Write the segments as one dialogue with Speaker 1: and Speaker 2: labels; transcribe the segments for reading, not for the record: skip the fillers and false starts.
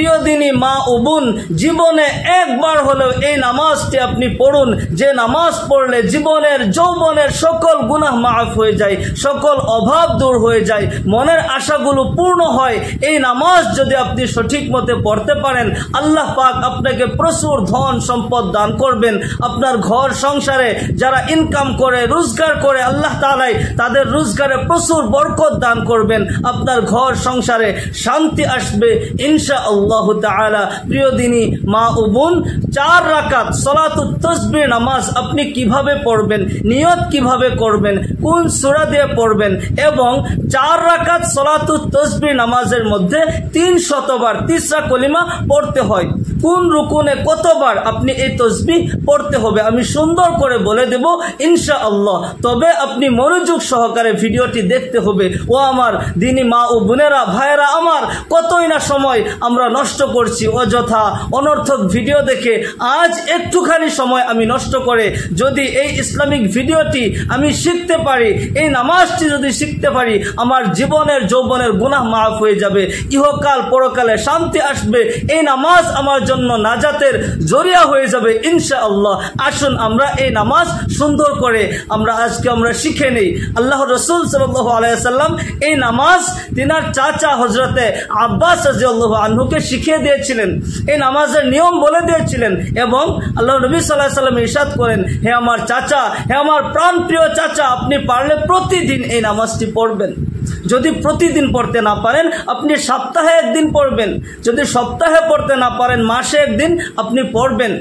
Speaker 1: প্রিয় দিনী মা ও বোন, জীবনে একবার হলেও এই নামাজটি আপনি পড়ুন, যে নামাজ পড়লে জীবনের যৌবনের সকল গুনাহ মাফ হয়ে যায়, সকল অভাব দূর হয়ে যায়, মনের আশাগুলো পূর্ণ হয়। এই নামাজ যদি আপনি সঠিক মতে পড়তে পারেন, আল্লাহ পাক আপনাকে প্রচুর ধন সম্পদ দান করবেন। আপনার ঘর সংসারে যারা ইনকাম করে, রোজগার করে, আল্লাহ তাআলাই তাদের রোজগারে প্রচুর বরকত দান করবেন। আপনার ঘর সংসারে শান্তি আসবে ইনশাআল্লাহ তাআলা। প্রিয় দিনী মা ও বোন, 4 রাকাত সালাতুত তাসবিহ নামাজ আপনি কিভাবে পড়বেন, নিয়ত কিভাবে করবেন, কোন সূরা দিয়ে পড়বেন, এবং 4 রাকাত সালাতুত তাসবিহ নামাজের মধ্যে 300 বার তিসরা কলিমা পড়তে হয়, কোন রুকুনে কতবার আপনি এই তাসবিহ পড়তে হবে আমি সুন্দর করে বলে দেব ইনশাআল্লাহ। তবে আপনি মনোযোগ সহকারে ভিডিওটি দেখতে হবে। ও আমার দিনী মা ও বোনেরা, ভাইয়েরা আমার, কতই না সময় আমরা নষ্ট করছি অযথা অনর্থক ভিডিও দেখে। আজ একটুখানি সময় আমি নষ্ট করে যদি এই ইসলামিক ভিডিওটি আমি শিখতে পারি, এই নামাজটি যদি শিখতে পারি, আমার জীবনের যৌবনের গুনাহ মাফ হয়ে যাবে, ইহকাল পরকালে শান্তি আসবে, এই নামাজ আমার জন্য নাজাতের জরিয়া হয়ে যাবে ইনশাআল্লাহ। আসুন আমরা এই নামাজ সুন্দর করে আমরা শিখে নেই। আল্লাহ রাসূল সাল্লাল্লাহু আলাইহি ওয়াসাল্লাম এই নামাজ তিনার চাচা হযরতে আব্বাস রাদিয়াল্লাহু আনহুকে শিখিয়ে দিয়েছিলেন, এই নামাজের নিয়ম বলে দিয়েছিলেন, এবং আল্লাহ নবী সাল্লাল্লাহু আলাইহি ওয়াসাল্লাম ইরশাদ করেন, হে আমার চাচা, হে আমার প্রাণপ্রিয় চাচা, আপনি পারলে প্রতিদিন এই নামাজটি পড়বেন। যদি প্রতিদিন পড়তে না পারেন আপনি সপ্তাহে একদিন পড়বেন, যদি সপ্তাহে পড়তে না পারেন মাসে একদিন আপনি পড়বেন,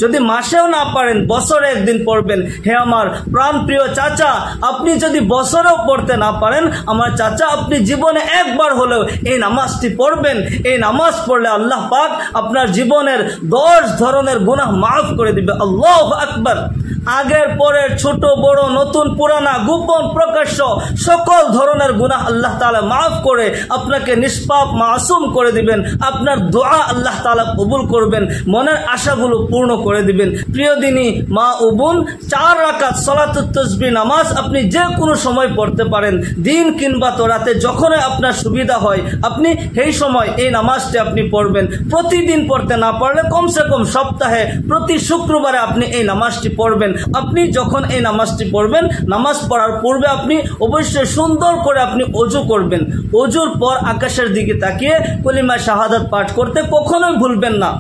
Speaker 1: যদি মাসেও না পারেন বছরে একদিন পড়বেন। হে আমার প্রাণপ্রিয় চাচা, আপনি যদি বছরেও পড়তে না পারেন, আমার চাচা আপনি জীবনে একবার হলেও এই নামাজটি পড়বেন। এই নামাজ পড়লে আল্লাহ পাক আপনার জীবনের 10 ধরনের গুনাহ মাফ করে দিবে। আল্লাহু আকবার। আগের পরের, ছোট বড়, নতুন পুরানা, গোপন প্রকাশ্য সকল ধরনের গুনাহ আল্লাহ তাআলা মাফ করে আপনাকে নিষ্পাপ মাসুম করে দিবেন। আপনার দোয়া আল্লাহ তাআলা কবুল করবেন, মনের আশাগুলো পূর্ণ করে দিবেন। প্রিয় দিনী মা ও বোন, 4 রাকাত সালাতুত তাসবিহ নামাজ আপনি যে কোনো সময় পড়তে পারেন, দিন কিংবা তো রাতে, যখনই আপনার সুবিধা হয় আপনি সেই সময় এই নামাজটি আপনি পড়বেন। প্রতিদিন পড়তে না পারলে কমসে কম সপ্তাহে প্রতি শুক্রবারে আপনি এই নামাজটি পড়বেন। আপনি যখন এই নামাজটি পড়বেন, নামাজ পড়ার পূর্বে আপনি অবশ্যই সুন্দর করে আপনি ওযু করবেন। ওযুর পর আকাশের দিকে তাকিয়ে কলিমা শাহাদাত পাঠ করতে কখনোই ভুলবেন না।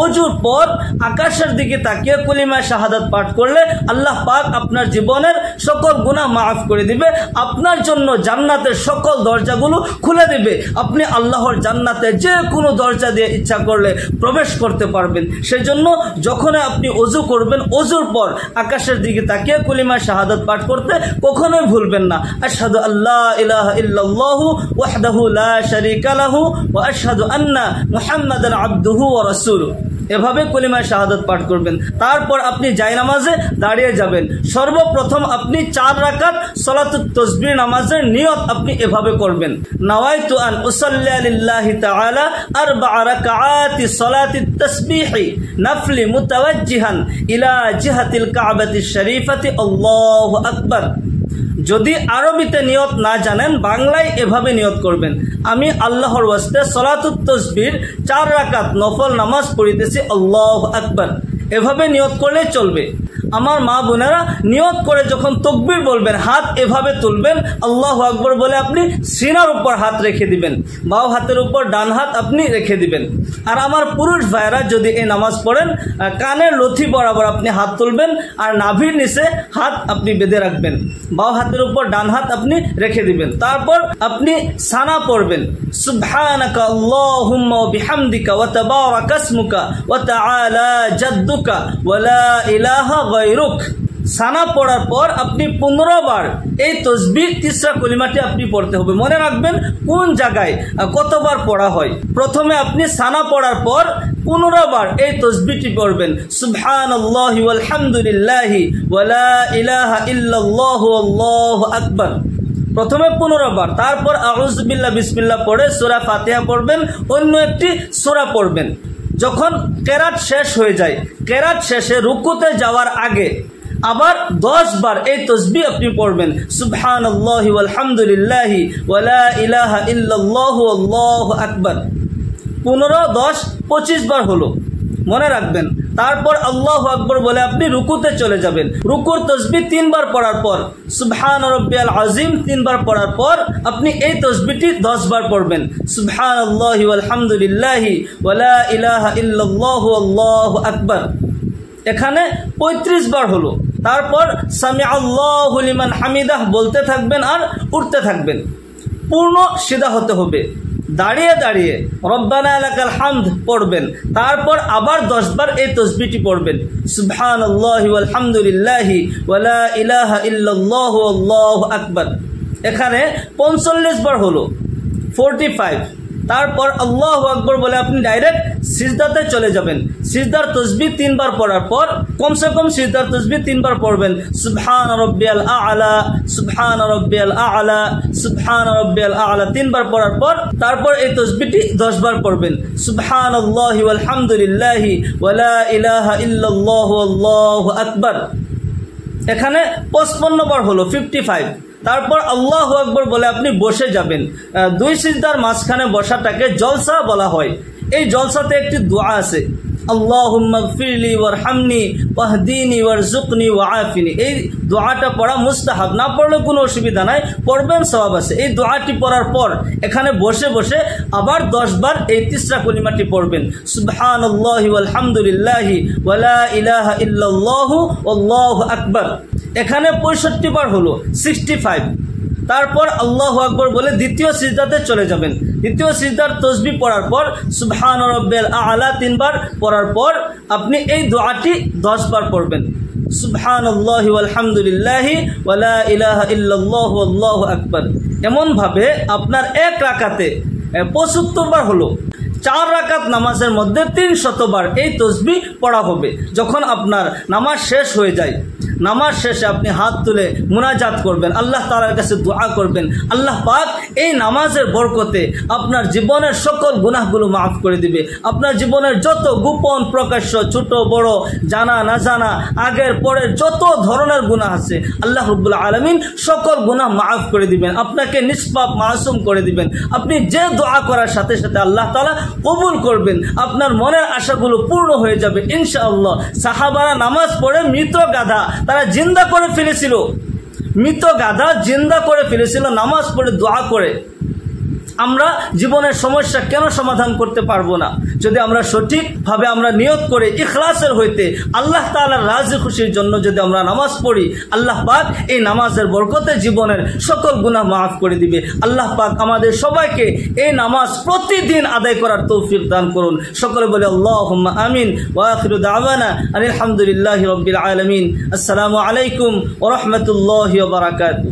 Speaker 1: ওযুর পর আকাশের দিকে তাকিয়ে কলিমা শাহাদাত পাঠ করলে আল্লাহ পাক আপনার জীবনের সকল গুনাহ মাফ করে দিবে, আপনার জন্য জান্নাতের সকল দরজাগুলো খুলে দিবে। আপনি আল্লাহর জান্নাতে যে কোনো দরজা দিয়ে ইচ্ছা করলে প্রবেশ করতে পারবেন। সেজন্য যখন আপনি ওযু করবেন, ওযুর পর আকাশের দিকে তাকিয়ে কলিমা শাহাদাত পাঠ করতে কখনোই ভুলবেন না। আশহাদু আল্লা ইলাহা ইল্লাল্লাহু ওয়াহদাহু লা শারীকা লাহু ওয়া আশহাদু আন্না মুহাম্মাদান আবদুহু ওয়া রাসূলুহু, এভাবে কলিমা শাহাদাত পাঠ করবেন। তারপর আপনি জায়নামাজে দাঁড়িয়ে যাবেন। সর্বপ্রথম আপনি 4 রাকাত সালাতুত তাসবিহ নামাজের নিয়ত আপনি এভাবে করবেন, নাওয়াইতু আন উসাল্লি লিল্লাহি তাআলা 4 রাকাআতি সালাতিত তাসবিহ নাফলি মুতাওয়াজ্জিহান ইলা জিহাতিল কাবাতিশ শরীফাতি আল্লাহু আকবার। যদি আরবিতে নিয়ত না জানেন, বাংলায় এভাবে নিয়ত করবেন, আমি আল্লাহর ওয়াস্তে সালাতুত তাসবিহ 4 রাকাত নফল নামাজ পড়িতেছি, আল্লাহু আকবার। এভাবে নিয়ত করলে চলবে। আমার মা বোনেরা, নিয়ত করে যখন তাকবীর বলবেন, হাত এভাবে তুলবেন, আল্লাহু আকবার বলে আপনি সিনার উপর হাত রেখে দিবেন, বাম হাতের উপর ডান হাত আপনি রেখে দিবেন। আর আমার পুরুষ ভাইরা যদি এই নামাজ পড়েন, কানের লথি বরাবর আপনি হাত তুলবেন, আর নাভির নিচে হাত আপনি বেঁধে রাখবেন, বাম হাতের উপর ডান হাত আপনি রেখে দিবেন। তারপর আপনি সানা পড়বেন, সুবহানাকা আল্লাহুম্মা ওয়া বিহামদিকা ওয়া তাবারাকা ইসমুকা ওয়া তাআলা জাদ্দুকা ওয়া লা ইলাহা গায়রুক। সানা পড়ার পর আপনি 15 বার এই তাসবিহ তিসরা কলিমাটি আপনি পড়তে হবে। মনে রাখবেন কোন জায়গায় কতবার পড়া হয়। প্রথমে আপনি সানা পড়ার পর 15 বার এই তাসবিহটি পড়বেন, সুবহানাল্লাহি ওয়াল হামদুলিল্লাহি ওয়া লা ইলাহা ইল্লাল্লাহু আল্লাহু আকবার। প্রথমে 15 বার, তারপর আউযু বিল্লাহ বিসমিল্লাহ পড়ে সূরা ফাতিহা পড়বেন, অন্য একটি সূরা পড়বেন। যখন কেরাত শেষ হয়ে যায়, কেরাত শেষে রুকুতে যাওয়ার আগে আবার 10 বার এই তাসবিহ আপনি পড়বেন, সুবহানাল্লাহি ওয়াল হামদুলিল্লাহি ওয়া লা ইলাহা ইল্লাল্লাহু আল্লাহু আকবার। 15, 10, 25 বার হলো, মনে রাখবেন। তারপর আল্লাহু আকবার বলে আপনি রুকুতে চলে যাবেন। রুকুর তাসবিহ 3 বার পড়ার পর সুবহান রাব্বিয়াল আযীম 3 বার পড়ার পর আপনি এই তাসবিহটি 10 বার পড়বেন। সুবহানাল্লাহি ওয়াল হামদুলিল্লাহি ওয়া লা ইলাহা ইল্লাল্লাহু আল্লাহু আকবার। এখানে 35 বার হলো। তারপর সামিআল্লাহু লিমান হামিদাহ বলতে থাকবেন আর উঠতে থাকবেন। পূর্ণ সিধা হতে হবে। দাঁড়িয়ে দাঁড়িয়ে রব্বানা লাকাল হামদ পড়বেন। তারপর আবার 10 বার এই তাসবিহটি পড়বেন। সুবহানাল্লাহি ওয়াল হামদুলিল্লাহি ওয়া লা ইলাহা ইল্লাল্লাহু আল্লাহু আকবার। এখানে 45 বার হলো, 45। তারপর আল্লাহু আকবার বলে আপনি ডাইরেক্ট সিজদাতে চলে যাবেন। সিজদার তাসবিহ 3 বার পড়ার পর কমসে কম সিজদার তাসবিহ 3 বার পড়বেন। সুবহান রাব্বিয়াল আ'লা, সুবহান রাব্বিয়াল আ'লা, সুবহান রাব্বিয়াল আ'লা 3 বার পড়ার পর তারপর এই তাসবিহটি 10 বার পড়বেন। সুবহানাল্লাহি ওয়াল হামদুলিল্লাহি ওয়া লা ইলাহা ইল্লাল্লাহু আল্লাহু আকবার। এখানে 55 বার হলো, 55। তারপর আল্লাহু আকবার বলে আপনি বসে যাবেন। 2 সিজদার মাঝখানে বসাটাকে জলসা বলা হয়। এই জলসাতে একটি দোয়া আছে, আল্লাহুম্মা গফিরলি ওয়ারহামনি ওয়াহদিনি ওয়ারযুকনি ওয়াআফিনি। এই দোয়াটা পড়া মুস্তাহাব, না পড়লে কোনো অসুবিধা নাই, পড়বেন, সওয়াব আছে। এই দোয়াটি পড়ার পর এখানে বসে বসে আবার 10 বার এই তিসরা কলিমাটি পড়বেন। সুবহানাল্লাহি ওয়াল হামদুলিল্লাহি ওয়া লা ইলাহা ইল্লাল্লাহু আল্লাহু আকবার। এখানে 65 বার হলো, 65। তারপর আল্লাহু আকবার বলে দ্বিতীয় সিজদাতে চলে যাবেন। দ্বিতীয় সিজদার তাসবিহ পড়ার পর সুবহান রাব্বিয়াল আ'লা 3 বার পড়ার পর আপনি এই দোয়াটি 10 বার পড়বেন। সুবহানাল্লাহি ওয়াল হামদুলিল্লাহি ওয়া লা ইলাহা ইল্লাল্লাহু আল্লাহু আকবার। এমনভাবে আপনার এক রাকাতে 75 বার হলো। 4 রাকাত নামাজের মধ্যে 300 বার এই তাসবিহ পড়া হবে। যখন আপনার নামাজ শেষ হয়ে যায়, নামাজ শেষে আপনি হাত তুলে মুনাজাত করবেন, আল্লাহ তাআলার কাছে দোয়া করবেন। আল্লাহ পাক এই নামাজের বরকতে আপনার জীবনের সকল গুনাহগুলো মাফ করে দিবে। আপনার জীবনের যত গোপন প্রকাশ্য, ছোট বড়, জানা না জানা, আগের পরের যত ধরনের গুনাহ আছে, আল্লাহ রাব্বুল আলামিন সকল গুনাহ মাফ করে দিবেন। আপনাকে নিষ্পাপ মাসুম করে দিবেন। আপনি যে দোয়া করার সাথে সাথে আল্লাহ তাআলা কবুল করবেন। আপনার মনের আশাগুলো পূর্ণ হয়ে যাবে ইনশাআল্লাহ। সাহাবারা নামাজ পড়ে মৃত গাধা তারা জিন্দা করে ফেলেছিল, মৃত গাধা জিন্দা করে ফেলেছিল নামাজ পড়ে দোয়া করে। আমরা জীবনের সমস্যা কেন সমাধান করতে পারবো না? যদি আমরা সঠিকভাবে আমরা নিয়ত করে ইখলাসের হইতে আল্লাহ তাআলার রাজি খুশির জন্য যদি আমরা নামাজ পড়ি, আল্লাহ পাক এই নামাজের বরকতে জীবনের সকল গুনাহ মাফ করে দিবে। আল্লাহ পাক আমাদের সবাইকে এই নামাজ প্রতিদিন আদায় করার তৌফিক দান করুন। সকলে বলে আল্লাহুম্মা আমিন। ওয়া আখিরু দাওয়ানা আলহামদুলিল্লাহি রাব্বিল আলামিন। আসসালামু আলাইকুম ওয়া রাহমাতুল্লাহি ওয়া বারাকাতুহু।